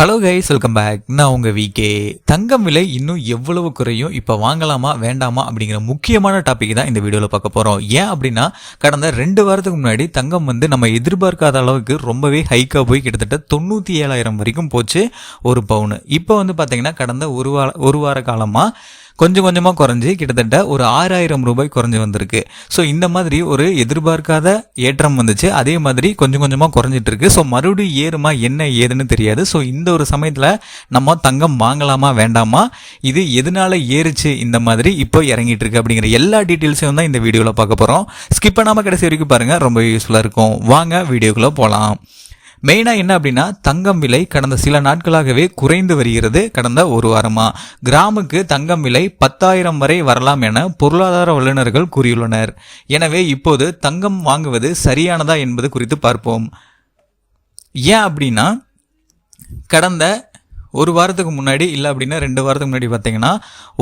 Hello guys, welcome back. நான் உங்கள் VK. தங்கம் விலை இன்னும் எவ்வளவு குறையும், இப்போ வாங்கலாமா வேண்டாமா அப்படிங்கிற முக்கியமான டாபிக் தான் இந்த வீடியோவில் பார்க்க போகிறோம். ஏன் அப்படின்னா, கடந்த 2 வாரத்துக்கு முன்னாடி தங்கம் நம்ம எதிர்பார்க்காத அளவுக்கு ரொம்பவே ஹைக்காக போய் கிட்டத்தட்ட 97,000 வரைக்கும் போச்சு ஒரு பவுனு. இப்போ பார்த்தீங்கன்னா கடந்த ஒரு வார காலமாக கொஞ்சம் கொஞ்சமாக குறைஞ்சி கிட்டத்தட்ட ஒரு 6,000 ரூபாய் குறைஞ்சி வந்திருக்கு. ஸோ இந்த மாதிரி ஒரு எதிர்பார்க்காத ஏற்றம் வந்துச்சு, அதே மாதிரி கொஞ்சம் கொஞ்சமாக குறைஞ்சிட்டு இருக்கு. ஸோ மறுபடியும் ஏறுமா என்ன ஏதுன்னு தெரியாது. ஸோ இந்த ஒரு சமயத்தில் நம்ம தங்கம் வாங்கலாமா வேண்டாமா, இது எதனால ஏறுச்சு, இந்த மாதிரி இப்போ இறங்கிட்டு இருக்கு அப்படிங்கிற எல்லா டீட்டெயில்ஸையும் தான் இந்த வீடியோவில் பார்க்க போகிறோம். ஸ்கிப் பண்ணாமல் கடைசி வரைக்கும் பாருங்கள், ரொம்ப யூஸ்ஃபுல்லாக இருக்கும். வாங்க வீடியோக்குள்ளே போகலாம். மெயினாக என்ன அப்படின்னா, தங்கம் விலை கடந்த சில நாட்களாகவே குறைந்து வருகிறது. கடந்த ஒரு வாரமாக கிராமுக்கு தங்கம் விலை 10,000 வரை வரலாம் என பொருளாதார வல்லுநர்கள் கூறியுள்ளனர். எனவே இப்போது தங்கம் வாங்குவது சரியானதா என்பது குறித்து பார்ப்போம். ஏன் அப்படின்னா, கடந்த ஒரு வாரத்துக்கு முன்னாடி இல்லை அப்படின்னா 2 வாரத்துக்கு முன்னாடி பார்த்தீங்கன்னா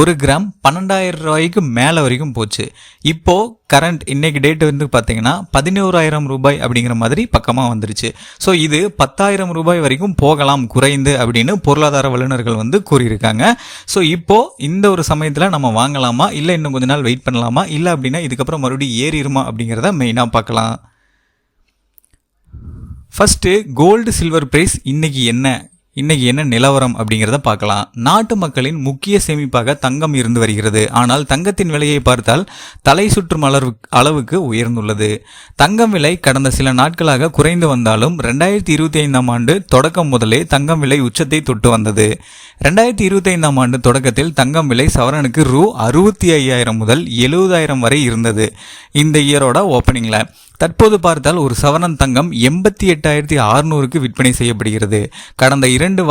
1 கிராம் 12,000 ரூபாய்க்கு மேலே வரைக்கும் போச்சு. இப்போது கரண்ட் இன்னைக்கு டேட் பார்த்தீங்கன்னா 11,000 ரூபாய் அப்படிங்கிற மாதிரி பக்கமாக வந்துருச்சு. ஸோ இது 10,000 ரூபாய் வரைக்கும் போகலாம் குறைந்து அப்படின்னு பொருளாதார வல்லுநர்கள் கூறியிருக்காங்க. ஸோ இப்போது இந்த ஒரு சமயத்தில் நம்ம வாங்கலாமா, இல்லை இன்னும் கொஞ்ச நாள் வெயிட் பண்ணலாமா, இல்லை அப்படின்னா இதுக்கப்புறம் மறுபடியும் ஏறிடுமா அப்படிங்கிறத மெயினாக பார்க்கலாம். ஃபஸ்ட்டு கோல்டு சில்வர் ப்ரைஸ் இன்னைக்கு என்ன நிலவரம் அப்படிங்கிறத பார்க்கலாம். நாட்டு மக்களின் முக்கிய சேமிப்பாக தங்கம் இருந்து வருகிறது. ஆனால் தங்கத்தின் விலையை பார்த்தால் தலை சுற்றும் அளவுக்கு உயர்ந்துள்ளது. தங்கம் விலை கடந்த சில நாட்களாக குறைந்து வந்தாலும் 2025 ஆண்டு தொடக்கம் முதலே தங்கம் விலை உச்சத்தை தொட்டு வந்தது. 2025 ஆண்டு தொடக்கத்தில் தங்கம் விலை சவரனுக்கு ரூ 65,000 முதல் 70,000 வரை இருந்தது. இந்த இயரோட ஓப்பனிங்ல தற்போது பார்த்தால் ஒரு சவரன் தங்கம் 88,600க்கு விற்பனை செய்யப்படுகிறது. கடந்த 2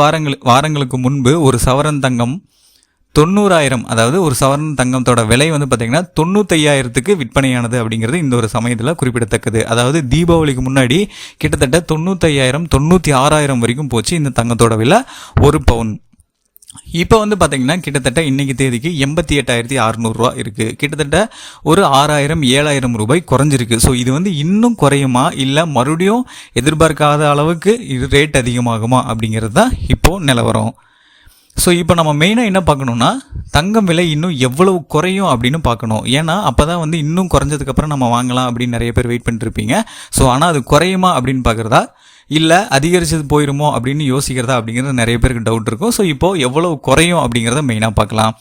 வாரங்களுக்கு முன்பு ஒரு சவரன் தங்கம் 90,000, அதாவது ஒரு சவரன் தங்கத்தோட விலை பார்த்தீங்கன்னா 95,000க்கு விற்பனையானது அப்படிங்கிறது இந்த ஒரு சமயத்தில் குறிப்பிடத்தக்கது. அதாவது தீபாவளிக்கு முன்னாடி கிட்டத்தட்ட 95,000 96,000 வரைக்கும் போச்சு இந்த தங்கத்தோட விலை ஒரு பவுன். இப்போ பார்த்தீங்கன்னா கிட்டத்தட்ட இன்னைக்கு தேதிக்கு 88,600 ரூபா இருக்குது. கிட்டத்தட்ட ஒரு 6,000 7,000 ரூபாய் குறைஞ்சிருக்கு. ஸோ இது இன்னும் குறையுமா, இல்லை மறுபடியும் எதிர்பார்க்காத அளவுக்கு இது ரேட் அதிகமாகுமா அப்படிங்கிறது தான் இப்போது நிலவரம். ஸோ இப்போ நம்ம மெயினாக என்ன பார்க்கணுன்னா, தங்கம் விலை இன்னும் எவ்வளவு குறையும் அப்படின்னு பார்க்கணும். ஏன்னா அப்போ தான் இன்னும் குறைஞ்சதுக்கப்புறம் நம்ம வாங்கலாம் அப்படின்னு நிறைய பேர் வெயிட் பண்ணிருப்பீங்க. ஸோ ஆனால் அது குறையுமா அப்படின்னு பார்க்குறதா, இல்லை அதிகரிச்சது போயிருமோ அப்படின்னு யோசிக்கிறதா அப்படிங்கிறது நிறைய பேருக்கு டவுட் இருக்கும். ஸோ இப்போது எவ்வளவு குறையும் அப்படிங்கிறத மெயினாக பார்க்கலாம்.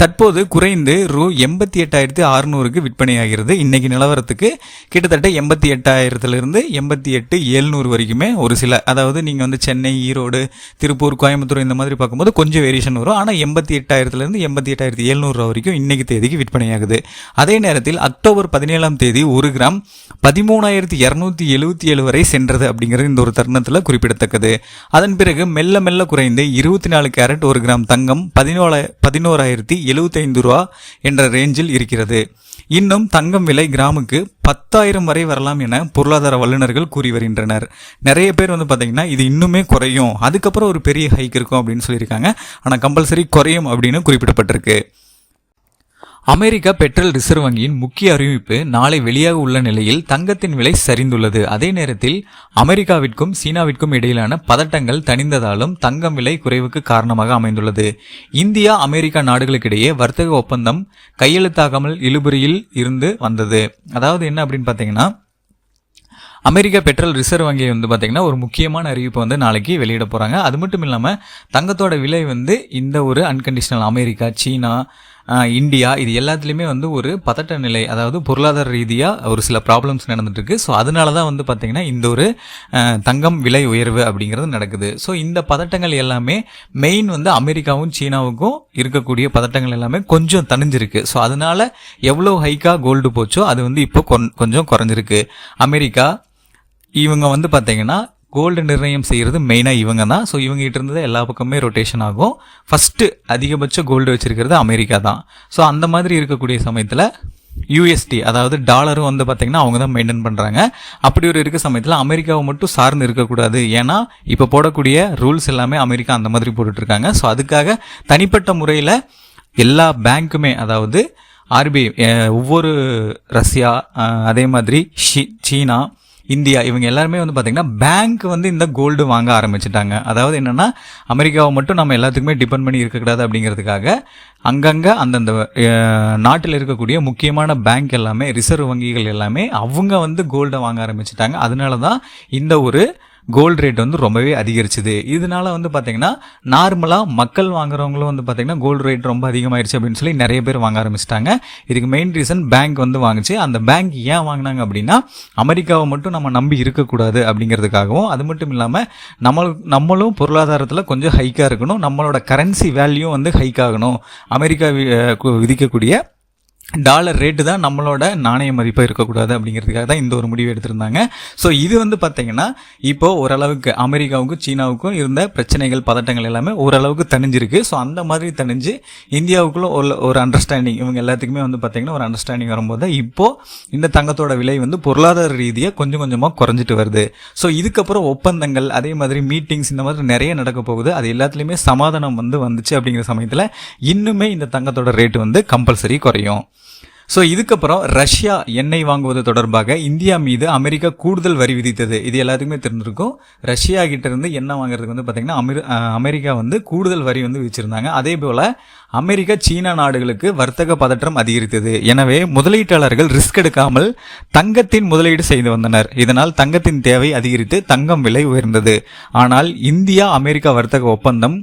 தற்போது குறைந்து ரூ 88,600க்கு விற்பனையாகிறது. இன்றைக்கி நிலவரத்துக்கு கிட்டத்தட்ட 88,000லேருந்து 88,700 வரைக்குமே ஒரு சில, அதாவது நீங்கள் சென்னை, ஈரோடு, திருப்பூர், கோயம்புத்தூர் இந்த மாதிரி பார்க்கும்போது கொஞ்சம் வேரியேஷன் வரும். ஆனால் 88,000லேருந்து 88,700 வரைக்கும் இன்றைக்கி தேதிக்கு விற்பனையாகுது. அதே நேரத்தில் அக்டோபர் 17ஆம் தேதி 1 கிராம் 13,277 வரை சென்றது அப்படிங்கிறது இந்த ஒரு தருணத்தில் குறிப்பிடத்தக்கது. அதன் பிறகு மெல்ல மெல்ல குறைந்து 24 கேரட் 1 கிராம் தங்கம் 11,075 ரூபா என்ற ரேஞ்சில் இருக்கிறது. இன்னும் தங்கம் விலை கிராமுக்கு 10,000 வரை வரலாம் என பொருளாதார வல்லுநர்கள் கூறி வருகின்றனர். நிறைய பேர் பார்த்தீங்கன்னா இது இன்னுமே குறையும், அதுக்கப்புறம் ஒரு பெரிய ஹைக் இருக்கும் அப்படின்னு சொல்லியிருக்காங்க. ஆனால் கம்பல்சரி குறையும் அப்படின்னு குறிப்பிடப்பட்டிருக்கு. அமெரிக்கா பெட்ரோல் ரிசர்வ் வங்கியின் முக்கிய அறிவிப்பு நாளை வெளியாக உள்ள நிலையில் தங்கத்தின் விலை சரிந்துள்ளது. அதே நேரத்தில் அமெரிக்காவிற்கும் சீனாவிற்கும் இடையிலான பதட்டங்கள் தணிந்ததாலும் தங்கம் விலை குறைவுக்கு காரணமாக அமைந்துள்ளது. இந்தியா அமெரிக்கா நாடுகளுக்கிடையே வர்த்தக ஒப்பந்தம் கையெழுத்தாகாமல் இழுபறியில் இருந்து வந்தது. அதாவது என்ன அப்படின்னு பார்த்தீங்கன்னா, அமெரிக்கா பெட்ரோல் ரிசர்வ் வங்கி பார்த்தீங்கன்னா ஒரு முக்கியமான அறிவிப்பு நாளைக்கு வெளியிட போகிறாங்க. அது மட்டும் இல்லாமல் தங்கத்தோட விலை இந்த ஒரு அன்கண்டிஷனல் அமெரிக்கா, சீனா, இந்தியா இது எல்லாத்துலேயுமே ஒரு பதட்ட நிலை, அதாவது பொருளாதார ரீதியாக ஒரு சில ப்ராப்ளம்ஸ் நடந்துட்டுருக்கு. ஸோ அதனால தான் பார்த்தீங்கன்னா இந்த ஒரு தங்கம் விலை உயர்வு அப்படிங்கிறது நடக்குது. ஸோ இந்த பதட்டங்கள் எல்லாமே மெயின் அமெரிக்காவும் சீனாவுக்கும் இருக்கக்கூடிய பதட்டங்கள் எல்லாமே கொஞ்சம் தணிஞ்சிருக்கு. ஸோ அதனால எவ்வளோ ஹைக்காக கோல்டு போச்சோ அது இப்போ கொஞ்சம் குறைஞ்சிருக்கு. அமெரிக்கா இவங்க பார்த்தீங்கன்னா கோல்டு நிர்ணயம் செய்கிறது மெயினாக இவங்க தான். ஸோ இவங்ககிட்ட இருந்தது எல்லா பக்கமே ரொட்டேஷன் ஆகும். ஃபஸ்ட்டு அதிகபட்ச கோல்டு வச்சிருக்கிறது அமெரிக்கா தான். ஸோ அந்த மாதிரி இருக்கக்கூடிய சமயத்தில் யூஎஸ்டி, அதாவது டாலரும் பார்த்தீங்கன்னா அவங்க தான் மெயின்டைன் பண்ணுறாங்க. அப்படி ஒரு இருக்க சமயத்தில் அமெரிக்காவை மட்டும் சார்ந்து இருக்கக்கூடாது. ஏன்னா இப்போ போடக்கூடிய ரூல்ஸ் எல்லாமே அமெரிக்கா அந்த மாதிரி போட்டுட்ருக்காங்க. ஸோ அதுக்காக தனிப்பட்ட முறையில் எல்லா பேங்க்குமே, அதாவது ஆர்பிஐ, ஒவ்வொரு ரஷ்யா, அதே மாதிரி சீனா, இந்தியா இவங்க எல்லாருமே வந்து பார்த்திங்கன்னா பேங்க் வந்து இந்த கோல்டு வாங்க ஆரம்பிச்சிட்டாங்க. அதாவது என்னென்னா அமெரிக்காவை மட்டும் நம்ம எல்லாத்துக்குமே டிபெண்ட் பண்ணி இருக்கக்கூடாது அப்படிங்கிறதுக்காக அங்கங்கே அந்தந்த நாட்டில் இருக்கக்கூடிய முக்கியமான பேங்க் எல்லாமே, ரிசர்வ் வங்கிகள் எல்லாமே அவங்க வந்து கோல்டை வாங்க ஆரம்பிச்சிட்டாங்க. அதனால தான் இந்த ஒரு கோல்டு ரேட் வந்து ரொம்பவே அதிகரிச்சுது. இதனால வந்து பார்த்தீங்கன்னா நார்மலாக மக்கள் வாங்குறவங்களும் வந்து பார்த்தீங்கன்னா கோல்டு ரேட் ரொம்ப அதிகமாயிருச்சு அப்படின்னு சொல்லி நிறைய பேர் வாங்க ஆரம்பிச்சிட்டாங்க. இதுக்கு மெயின் ரீசன் பேங்க் வந்து வாங்குச்சு. அந்த பேங்க் ஏன் வாங்கினாங்க அப்படின்னா அமெரிக்காவை மட்டும் நம்ம நம்பி இருக்கக்கூடாது அப்படிங்கிறதுக்காகவும், அது மட்டும் இல்லாமல் நம்மளும் பொருளாதாரத்தில் கொஞ்சம் ஹைக்காக இருக்கணும், நம்மளோட கரன்சி வேல்யூ வந்து ஹைக் ஆகணும், அமெரிக்கா விதிக்கக்கூடிய டாலர் ரேட்டு தான் நம்மளோட நாணய மதிப்பாக இருக்கக்கூடாது அப்படிங்கிறதுக்காக தான் இந்த ஒரு முடிவு எடுத்திருந்தாங்க. ஸோ இது வந்து பார்த்தீங்கன்னா இப்போ ஓரளவுக்கு அமெரிக்காவுக்கும் சீனாவுக்கும் இருந்த பிரச்சனைகள், பதட்டங்கள் எல்லாமே ஓரளவுக்கு தணிஞ்சிருக்கு. ஸோ அந்த மாதிரி தணிஞ்சு இந்தியாவுக்குள்ள ஒரு அண்டர்ஸ்டாண்டிங், இவங்க எல்லாத்துக்குமே வந்து பார்த்தீங்கன்னா ஒரு அண்டர்ஸ்டாண்டிங் வரும்போது தான் இப்போது இந்த தங்கத்தோட விலை வந்து பொருளாதார ரீதியாக கொஞ்சம் கொஞ்சமாக குறைஞ்சிட்டு வருது. ஸோ இதுக்கப்புறம் ஒப்பந்தங்கள், அதே மாதிரி மீட்டிங்ஸ் இந்த மாதிரி நிறைய நடக்க போகுது. அது எல்லாத்துலேயுமே சமாதானம் வந்து வந்துச்சு அப்படிங்கிற சமயத்தில் இன்னுமே இந்த தங்கத்தோட ரேட்டு வந்து கம்பல்சரி குறையும். ஸோ இதுக்கப்புறம் ரஷ்யா எண்ணெய் வாங்குவது தொடர்பாக இந்தியா மீது அமெரிக்கா கூடுதல் வரி விதித்தது. இது எல்லாத்துக்குமே தெரிஞ்சிருக்கும். ரஷ்யா கிட்ட இருந்து எண்ணெய் வாங்குறதுக்கு வந்து பார்த்தீங்கன்னா அமெரிக்கா வந்து கூடுதல் வரி வந்து விதிச்சிருந்தாங்க. அதே போல் அமெரிக்கா சீனா நாடுகளுக்கு வர்த்தக பதற்றம் அதிகரித்தது. எனவே முதலீட்டாளர்கள் ரிஸ்க் எடுக்காமல் தங்கத்தின் முதலீடு செய்து வந்தனர். இதனால் தங்கத்தின் தேவை அதிகரித்து தங்கம் விலை உயர்ந்தது. ஆனால் இந்தியா அமெரிக்கா வர்த்தக ஒப்பந்தம்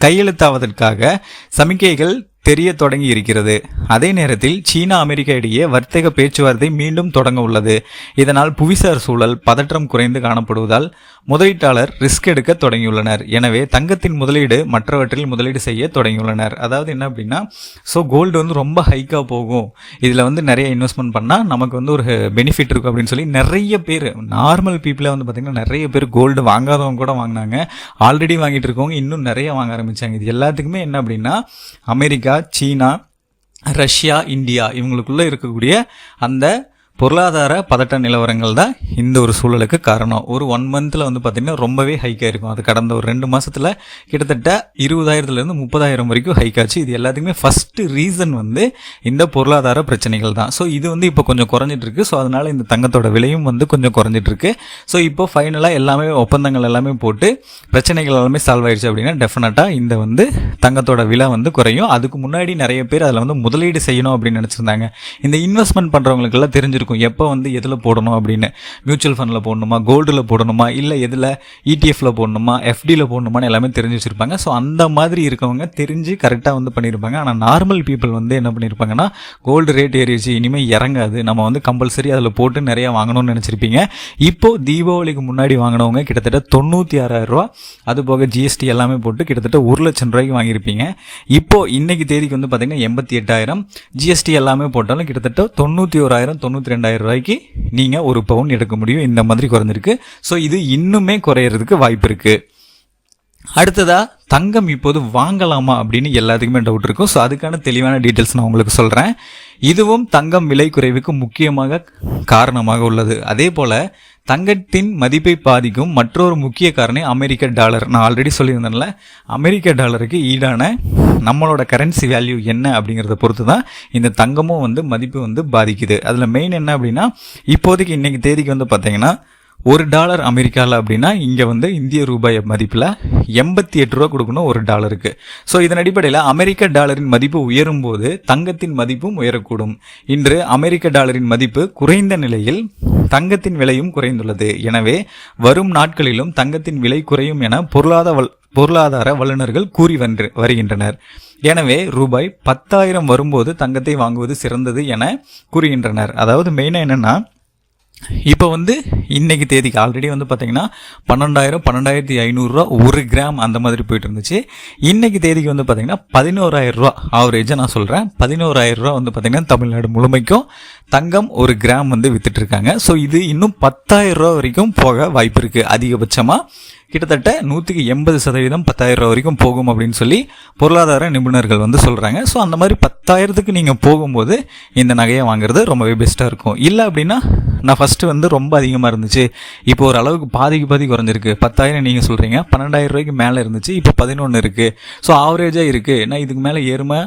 கையெழுத்தாவதற்காக சமிக்கைகள் தெரிய தொடங்கி இருக்கிறது. அதே நேரத்தில் சீனா அமெரிக்கா இடையே வர்த்தக பேச்சுவார்த்தை மீண்டும் தொடங்க உள்ளது. இதனால் புவிசார் சூழல் பதற்றம் குறைந்து காணப்படுவதால் முதலீட்டாளர் ரிஸ்க் எடுக்க தொடங்கியுள்ளனர். எனவே தங்கத்தின் முதலீடு மற்றவற்றில் முதலீடு செய்ய தொடங்கியுள்ளனர். அதாவது என்ன அப்படின்னா, ஸோ கோல்டு வந்து ரொம்ப ஹைக்காக போகும், இதில் வந்து நிறைய இன்வெஸ்ட்மெண்ட் பண்ணால் நமக்கு வந்து ஒரு பெனிஃபிட் இருக்கும் அப்படின்னு சொல்லி நிறைய பேர், நார்மல் பீப்புளை வந்து பார்த்திங்கன்னா நிறைய பேர் கோல்டு வாங்காதவங்க கூட வாங்கினாங்க. ஆல்ரெடி வாங்கிட்டு இருக்கவங்க இன்னும் நிறைய வாங்க ஆரம்பித்தாங்க. இது எல்லாத்துக்குமே என்ன அப்படின்னா அமெரிக்கா, சீனா, ரஷ்யா, இந்தியா இவங்களுக்குள்ள இருக்கக்கூடிய அந்த பொருளாதார பதட்ட நிலவரங்கள் தான் இந்த ஒரு சூழலுக்கு காரணம். ஒரு 1 மந்த்தில் வந்து பார்த்திங்கன்னா ரொம்பவே ஹைக்காக இருக்கும். அது கடந்த ஒரு 2 மாதத்தில் கிட்டத்தட்ட 20,000 30,000 வரைக்கும் ஹைக்காச்சு. இது எல்லாத்துக்குமே ஃபஸ்ட்டு ரீசன் வந்து இந்த பொருளாதார பிரச்சனைகள் தான். ஸோ இது வந்து இப்போ கொஞ்சம் குறைஞ்சிட்ருக்கு. ஸோ அதனால் இந்த தங்கத்தோட விலையும் வந்து கொஞ்சம் குறைஞ்சிட்ருக்கு. ஸோ இப்போ ஃபைனலாக எல்லாமே ஒப்பந்தங்கள் எல்லாமே போட்டு பிரச்சனைகள் எல்லாமே சால்வ் ஆயிடுச்சு அப்படின்னா டெஃபினட்டாக இந்த வந்து தங்கத்தோட விலை வந்து குறையும். அதுக்கு முன்னாடி நிறைய பேர் அதில் வந்து முதலீடு செய்யணும் அப்படின்னு நினச்சிருந்தாங்க. இந்த இன்வெஸ்ட்மெண்ட் பண்ணுறவங்களுக்கெல்லாம் தெரிஞ்சிருக்கும் எப்போ வந்து எதில் போடணும் அப்படின்னு. மியூச்சுவல் ஃபண்டில் போடணுமா, கோல்டில் போடணுமா, இல்லை எதில் இடிஎஃப்ல போடணுமா, எஃப்டியில் போடணுமான்னு எல்லாமே தெரிஞ்சு வச்சுருப்பாங்க. ஸோ அந்த மாதிரி இருக்கவங்க தெரிஞ்சு கரெக்டாக வந்து பண்ணியிருப்பாங்க. ஆனால் நார்மல் பீப்புள் வந்து என்ன பண்ணியிருப்பாங்கன்னா, கோல்டு ரேட் ஏறிடுச்சு, இனிமேல் இறங்காது, நம்ம வந்து கம்பல்சரி அதில் போட்டு நிறையா வாங்கணும்னு நினச்சிருப்பீங்க. இப்போது தீபாவளிக்கு முன்னாடி வாங்கினவங்க கிட்டத்தட்ட 96,000 ரூபா, அது போக ஜிஎஸ்டி எல்லாமே போட்டு கிட்டத்தட்ட 1,00,000 ரூபாய்க்கு வாங்கியிருப்பீங்க. இப்போது இன்னைக்கு தேதிக்கு வந்து பார்த்தீங்கன்னா 88,000, ஜிஎஸ்டி எல்லாமே போட்டாலும் கிட்டத்தட்ட 91,000 92,000 ரூபாய்க்கு நீங்கள் ஒரு பவுன் எடுக்க முடியும். இந்த மாதிரி குறைஞ்சிருக்கு. ஸோ இது இன்னுமே குறையிறதுக்கு வாய்ப்பு இருக்கு. அடுத்ததா தங்கம் இப்போது வாங்கலாமா அப்படின்னு எல்லாத்துக்குமே டவுட் இருக்கும். ஸோ அதுக்கான தெளிவான டீட்டெயில்ஸ் நான் உங்களுக்கு சொல்கிறேன். இதுவும் தங்கம் விலை குறைவுக்கு முக்கியமாக காரணமாக உள்ளது. அதே போல் தங்கத்தின் மதிப்பை பாதிக்கும் மற்றொரு முக்கிய காரணம் அமெரிக்க டாலர். நான் ஆல்ரெடி சொல்லியிருந்தேன்ல, அமெரிக்க டாலருக்கு ஈடான நம்மளோட கரன்சி வேல்யூ என்ன அப்படிங்கிறத பொறுத்து தான் இந்த தங்கமும் வந்து மதிப்பு வந்து பாதிக்குது. அதில் மெயின் என்ன அப்படின்னா, இப்போதைக்கு இன்றைக்கி தேதிக்கு வந்து பார்த்தீங்கன்னா $1 அமெரிக்காவில் அப்படின்னா இங்கே வந்து இந்திய ரூபாய் மதிப்பில் 88 ரூபா கொடுக்கணும் ஒரு டாலருக்கு. ஸோ இதன் அடிப்படையில் அமெரிக்க டாலரின் மதிப்பு உயரும் போது தங்கத்தின் மதிப்பும் உயரக்கூடும். இன்று அமெரிக்க டாலரின் மதிப்பு குறைந்த நிலையில் தங்கத்தின் விலையும் குறைந்துள்ளது. எனவே வரும் நாட்களிலும் தங்கத்தின் விலை குறையும் என பொருளாதார வல்லுநர்கள் கூறி வருகின்றனர். எனவே ரூபாய் 10,000 வரும்போது தங்கத்தை வாங்குவது சிறந்தது என கூறுகின்றனர். அதாவது மெயினாக என்னென்னா, இப்போ வந்து இன்னைக்கு தேதிக்கு ஆல்ரெடி வந்து பார்த்தீங்கன்னா 12,000 12,500 ரூபா ஒரு கிராம் அந்த மாதிரி போயிட்டு இருந்துச்சு. இன்னைக்கு தேதிக்கு வந்து பார்த்தீங்கன்னா 11,000 ரூபா ஆவரேஜாக நான் சொல்கிறேன். 11,000 ரூபா வந்து பார்த்தீங்கன்னா தமிழ்நாடு முழுமைக்கும் தங்கம் ஒரு கிராம் வந்து வித்துட்டு இருக்காங்க. ஸோ இது இன்னும் 10,000 ரூபா வரைக்கும் போக வாய்ப்பு இருக்குது அதிகபட்சமாக. கிட்டத்தட்ட 180% 10,000 ரூபா வரைக்கும் போகும் அப்படின்னு சொல்லி பொருளாதார நிபுணர்கள் வந்து சொல்கிறாங்க. ஸோ அந்த மாதிரி 10,000க்கு நீங்கள் போகும்போது இந்த நகையை வாங்குறது ரொம்பவே பெஸ்ட்டாக இருக்கும். இல்லை அப்படின்னா நான் ஃபஸ்ட்டு வந்து ரொம்ப அதிகமாக இருந்துச்சு, இப்போ ஒரு அளவுக்கு பாதிக்கு பாதி குறைஞ்சிருக்கு, 10,000 நீங்கள் சொல்கிறீங்க, 12,000 ரூபாய்க்கு மேலே இருந்துச்சு, இப்போ 11 இருக்குது, ஸோ ஆவரேஜாக இருக்குது, நான் இதுக்கு மேலே ஏறுமா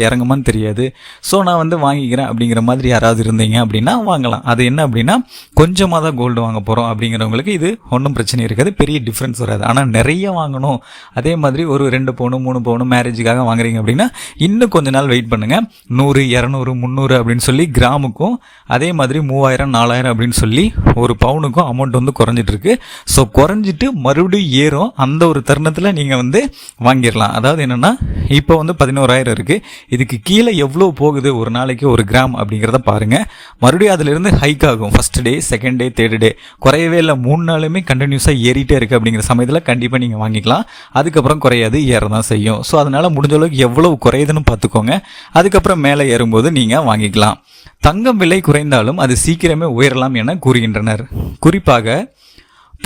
இறங்குமான்னு தெரியாது, ஸோ நான் வந்து வாங்கிக்கிறேன் அப்படிங்கிற மாதிரி யாராவது இருந்தீங்க அப்படின்னா வாங்கலாம். அது என்ன அப்படின்னா கொஞ்சமாக தான் கோல்டு வாங்க போகிறோம் அப்படிங்கிறவங்களுக்கு இது ஒன்றும் பிரச்சனை இருக்காது, பெரிய டிஃப்ரென்ஸ் வராது. ஆனால் நிறைய வாங்கணும், அதே மாதிரி ஒரு 2 பவுன் 3 பவுன் மேரேஜுக்காக வாங்குறீங்க அப்படின்னா இன்னும் கொஞ்ச நாள் வெயிட் பண்ணுங்கள். 100, 200, 300 அப்படின்னு சொல்லி கிராமுக்கும், அதே மாதிரி 3000, 4000 அப்படின்னு சொல்லி ஒரு பவுனுக்கும் அமௌண்ட் வந்து குறைஞ்சிட்டு இருக்கு. ஸோ குறைஞ்சிட்டு மறுபடியும் ஏறும், அந்த ஒரு தருணத்தில் நீங்கள் வந்து வாங்கிடலாம். அதாவது என்னென்னா இப்போ வந்து 11,000 இருக்குது, இதுக்கு கீழே எவ்வளோ போகுது ஒரு நாளைக்கு ஒரு கிராம் அப்படிங்கிறத பாருங்கள். மறுபடியும் அதிலிருந்து ஹைக் ஆகும். First day, second day, third day குறையவே இல்லை, 3 நாளுமே கண்டினியூஸாக ஏறிட்டே இருக்குது அப்படிங்கிற சமயத்தில் கண்டிப்பாக நீங்கள் வாங்கிக்கலாம். அதுக்கப்புறம் குறையாது, ஏற தான் செய்யும். ஸோ அதனால் முடிஞ்ச அளவுக்கு எவ்வளவு குறையுதுன்னு பார்த்துக்கோங்க. அதுக்கப்புறம் மேலே ஏறும்போது நீங்கள் வாங்கிக்கலாம். தங்கம் விலை குறைந்தாலும் அது சீக்கிரமே உயரலாம் என கூறுகின்றனர். குறிப்பாக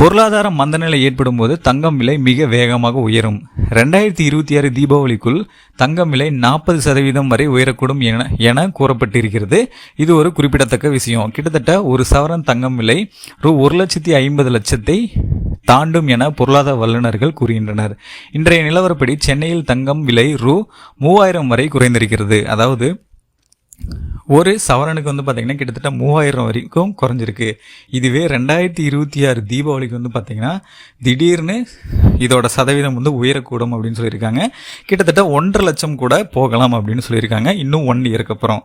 பொருளாதார மந்தநிலை ஏற்படும் போது தங்கம் விலை மிக வேகமாக உயரும். 2026 தீபாவளிக்குள் தங்கம் விலை 40% வரை உயரக்கூடும் என கூறப்பட்டிருக்கிறது. இது ஒரு குறிப்பிடத்தக்க விஷயம். கிட்டத்தட்ட ஒரு சவரன் தங்கம் விலை ரூ. 1,50,00,000 தாண்டும் என பொருளாதார வல்லுநர்கள் கூறுகின்றனர். இன்றைய நிலவரப்படி சென்னையில் தங்கம் விலை ரூ. 3,000 வரை குறைந்திருக்கிறது. அதாவது ஒரு சவரனுக்கு வந்து பார்த்திங்கன்னா கிட்டத்தட்ட 3,000 வரைக்கும் குறைஞ்சிருக்கு. இதுவே 2026 தீபாவளிக்கு வந்து பார்த்திங்கன்னா திடீர்னு இதோட சதவீதம் வந்து உயரக்கூடும் அப்படின்னு சொல்லியிருக்காங்க. கிட்டத்தட்ட 1.5 லட்சம் கூட போகலாம் அப்படின்னு சொல்லியிருக்காங்க இன்னும் 1 இயருக்கு அப்புறம்.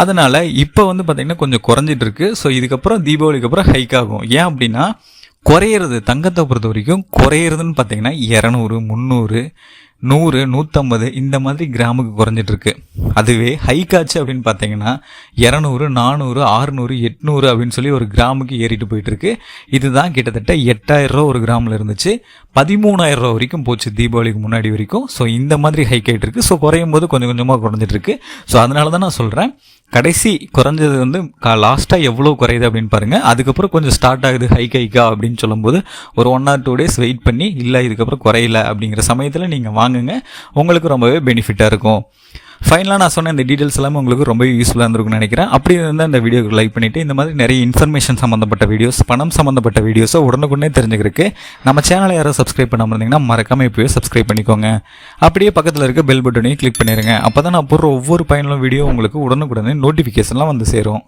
அதனால் இப்போ வந்து பார்த்திங்கன்னா கொஞ்சம் குறைஞ்சிட்டு இருக்கு. ஸோ இதுக்கப்புறம் தீபாவளிக்கு அப்புறம் ஹைக் ஆகும். ஏன் அப்படின்னா குறையிறது, தங்கத்தை பொறுத்த வரைக்கும் குறையிறதுன்னு பார்த்தீங்கன்னா 200, 300, 100, 150 இந்த மாதிரி கிராமுக்கு குறைஞ்சிட்ருக்கு. அதுவே ஹைக் ஆச்சு அப்படின்னு பார்த்தீங்கன்னா 200, 400, 600, 800 அப்படின்னு சொல்லி ஒரு கிராமுக்கு ஏறிட்டு போயிட்டுருக்கு. இதுதான் கிட்டத்தட்ட 8,000 ரூபா ஒரு கிராமில் இருந்துச்சு, 13,000 ரூபா வரைக்கும் போச்சு தீபாவளிக்கு முன்னாடி வரைக்கும். ஸோ இந்த மாதிரி ஹைக் ஆகிட்டு இருக்கு. ஸோ குறையும் போது கொஞ்சம் கொஞ்சமாக குறைஞ்சிட்ருக்கு. ஸோ அதனால தான் நான் சொல்கிறேன், கடைசி குறைஞ்சது வந்து லாஸ்ட்டாக எவ்வளோ குறையுது அப்படின்னு பாருங்கள். அதுக்கப்புறம் கொஞ்சம் ஸ்டார்ட் ஆகுது ஹைக்கா அப்படின்னு சொல்லும்போது ஒரு 1 or 2 days வெயிட் பண்ணி இல்லை இதுக்கப்புறம் குறையல அப்படிங்கிற சமயத்தில் நீங்கள் வாங்குங்க, உங்களுக்கு ரொம்பவே பெனிஃபிட்டாக இருக்கும். ஃபைனலாக நான் சொன்ன இந்த டீட்டெயில்ஸ் எல்லாமே உங்களுக்கு ரொம்ப யூஸ்ஃபுல்லாக இருந்திருக்கும்னு நினைக்கிறேன். அப்படி இருந்தால் இந்த வீடியோக்கு லைக் பண்ணிவிட்டு இந்த மாதிரி நிறைய இன்ஃபர்மேஷன் சம்மந்தப்பட்ட வீடியோஸ், பணம் சம்மந்தப்பட்ட வீடியோஸை உடனுக்குடனே தெரிஞ்சுக்கிறதுக்கு நம்ம சேனலை யாரும் சப்ஸ்கிரைப் பண்ணாமல் இருந்தீங்கன்னா மறக்காமல் இப்போயே சப்ஸ்கிரைப் பண்ணிக்கோங்க. அப்படியே பக்கத்தில் இருக்க பெல் பட்டனையும் கிளிக் பண்ணிடுங்க. அப்போ தான் நான் போடுற ஒவ்வொரு பயனுள்ள வீடியோ உங்களுக்கு உடனுக்குடனே நோட்டிஃபிகேஷன்லாம் வந்து சேரும்.